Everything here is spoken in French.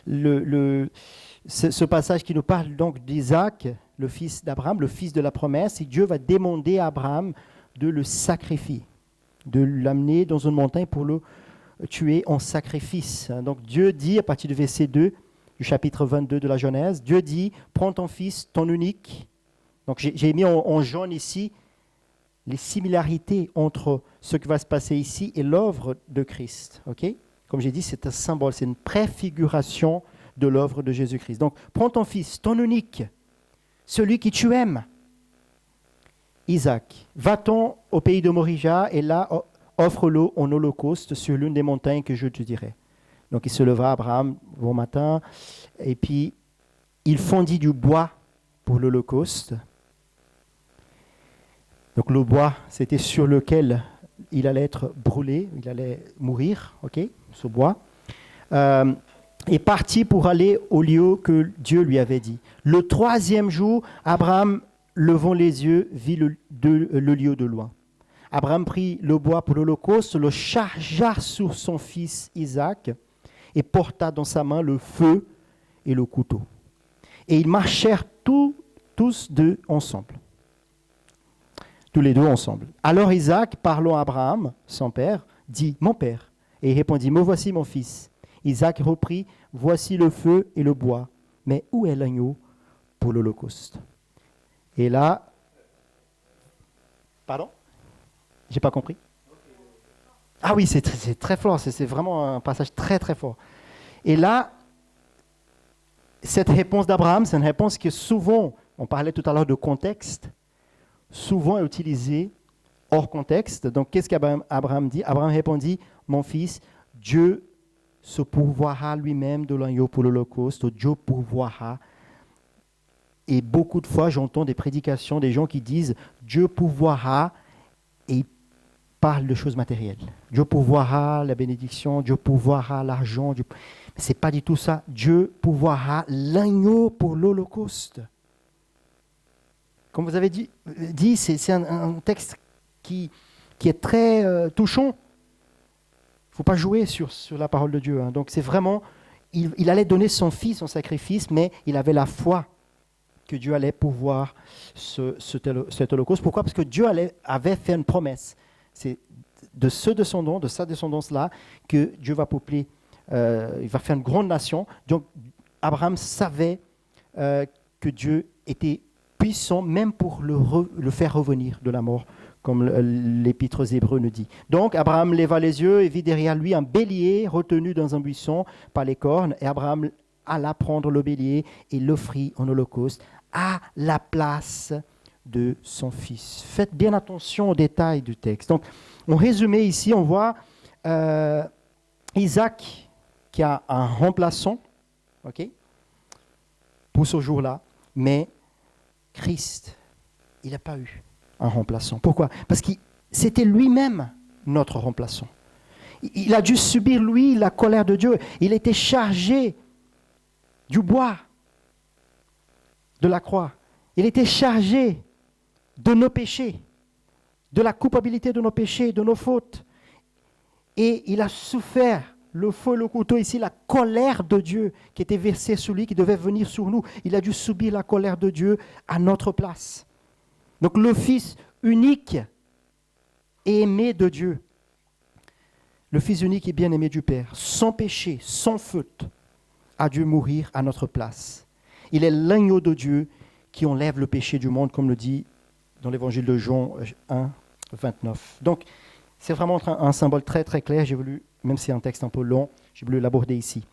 ce passage qui nous parle donc d'Isaac, le fils d'Abraham, le fils de la promesse, et Dieu va demander à Abraham de le sacrifier, de l'amener dans une montagne pour le tuer en sacrifice. Donc Dieu dit, à partir du verset 2 du chapitre 22 de la Genèse, Dieu dit, prends ton fils, ton unique. Donc j'ai mis en jaune ici les similarités entre ce qui va se passer ici et l'œuvre de Christ. Okay? Comme j'ai dit, c'est un symbole, c'est une préfiguration de l'œuvre de Jésus-Christ. Donc, prends ton fils, ton unique, celui que tu aimes, Isaac. Va-t'en au pays de Morija et là, offre-le en holocauste sur l'une des montagnes que je te dirai. Donc, il se leva, Abraham, bon matin, et puis il fondit du bois pour l'holocauste. Donc, le bois, c'était sur lequel il allait être brûlé, il allait mourir, ok, ce bois. Est parti pour aller au lieu que Dieu lui avait dit. Le troisième jour, Abraham, levant les yeux, vit le lieu de loin. Abraham prit le bois pour l'holocauste, le chargea sur son fils Isaac et porta dans sa main le feu et le couteau. Et ils marchèrent tous deux ensemble. Tous les deux ensemble. Alors Isaac, parlant à Abraham, son père, dit « Mon père ». Et il répondit « Me voici mon fils ». Isaac reprit « Voici le feu et le bois, mais où est l'agneau pour l'holocauste ?» Et là, pardon ? J'ai pas compris. Ah oui, c'est très fort, c'est vraiment un passage très très fort. Et là, cette réponse d'Abraham, c'est une réponse qui souvent, on parlait tout à l'heure de contexte, souvent est utilisée hors contexte. Donc, qu'est-ce qu'Abraham dit ? Abraham répondit, mon fils, Dieu se pourvoira lui-même de l'agneau pour l'holocauste, Dieu pourvoira. Et beaucoup de fois, j'entends des prédications, des gens qui disent, Dieu pourvoira, et ils parlent de choses matérielles. Dieu pourvoira la bénédiction, Dieu pourvoira l'argent. Dieu... Mais ce n'est pas du tout ça. Dieu pourvoira l'agneau pour l'holocauste. Comme vous avez dit c'est un texte qui est très touchant. Il ne faut pas jouer sur la parole de Dieu. Hein. Donc c'est vraiment, il allait donner son fils en sacrifice, mais il avait la foi que Dieu allait pouvoir cet holocauste. Pourquoi ? Parce que Dieu avait fait une promesse. C'est de sa descendance-là, que Dieu va peupler, il va faire une grande nation. Donc Abraham savait que Dieu était puissant, même pour le faire revenir de la mort, comme l'Épître aux Hébreux nous dit. Donc Abraham leva les yeux et vit derrière lui un bélier retenu dans un buisson par les cornes, et Abraham alla prendre le bélier et l'offrit en holocauste à la place de son fils. Faites bien attention aux détails du texte. Donc, en résumé ici, on voit Isaac qui a un remplaçant, ok, pour ce jour-là, mais Christ, il n'a pas eu un remplaçant. Pourquoi ? Parce que c'était lui-même notre remplaçant. Il a dû subir, lui, la colère de Dieu. Il était chargé du bois de la croix. Il était chargé de nos péchés, de la culpabilité de nos péchés, de nos fautes. Et il a souffert le feu, le couteau, ici, la colère de Dieu qui était versée sur lui, qui devait venir sur nous. Il a dû subir la colère de Dieu à notre place. Donc le Fils unique et aimé de Dieu, le Fils unique et bien-aimé du Père, sans péché, sans faute, a dû mourir à notre place. Il est l'agneau de Dieu qui enlève le péché du monde, comme le dit dans l'évangile de Jean 1, 29. Donc, c'est vraiment un symbole très très clair. J'ai voulu, même si c'est un texte un peu long, j'ai voulu l'aborder ici.